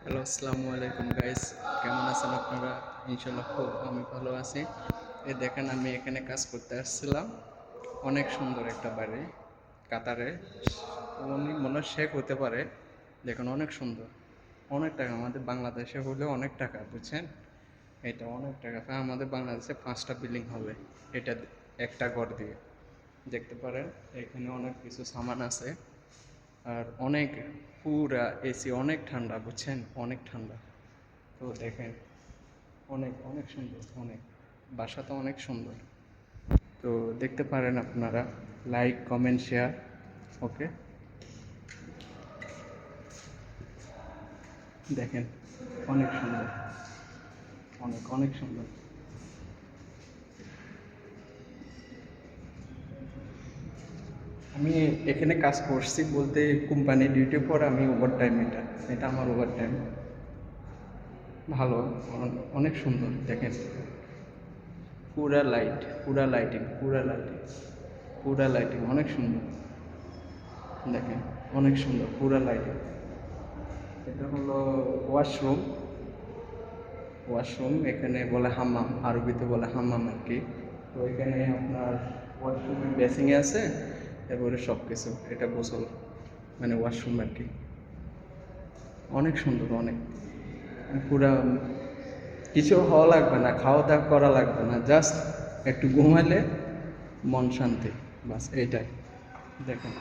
Hello, আসসালামু আলাইকুম guys. কেমন আছেন আপনারা? ইনশাল্লাহ খুব আমি ভালো আছি। দেখেন, আমি এখানে কাজ করতে আসছিলাম। অনেক সুন্দর একটা বাড়ি, কাতারে। উনি মনে হয় শেখ হতে পারে। দেখুন, অনেক সুন্দর, অনেক টাকা। আমাদের বাংলাদেশে হলে অনেক টাকা, বুঝছেন? এটা অনেক টাকা। আমাদের বাংলাদেশে 5টা বিল্ডিং হবে এটা একটা ঘর দিয়ে। দেখতে পারেন এখানে অনেক কিছু সামান আছে। আর অনেক পুরা এসি, অনেক ঠান্ডা, বুঝছেন? অনেক ঠান্ডা। তো দেখেন, অনেক অনেক সুন্দর, অনেক। বাসাটা অনেক সুন্দর। তো দেখতে পারেন আপনারা। Like, comment, share. ওকে, দেখেন, অনেক সুন্দর, অনেক অনেক সুন্দর। আমি এখানে কাজ করছি বলতে, কোম্পানি ডিউটির পর আমি ওভার টাইম, এটা এটা আমার ওভার টাইম। ভালো, অনেক সুন্দর। দেখেন, পুরা লাইট, পুরা লাইটিং, পুরা লাইটিং, পুরা লাইটিং, অনেক সুন্দর। দেখেন, অনেক সুন্দর, পুরা লাইটিং। এটা হলো ওয়াশরুম। ওয়াশরুম এখানে বলে হাম্মাম, আরবিতে বলে হাম্মাম আর কি। তো এখানে আপনার ওয়াশরুমে বেসিংয়ে আছে, এরপরে সব কিছু। এটা গোসল, মানে ওয়াশরুম আর কি। অনেক সুন্দর, অনেক। পুরা কিছু হওয়া লাগবে না, খাওয়া দাওয়া করা লাগবে না, জাস্ট একটু ঘুমালে মন শান্তি, বাস এইটাই। দেখেন।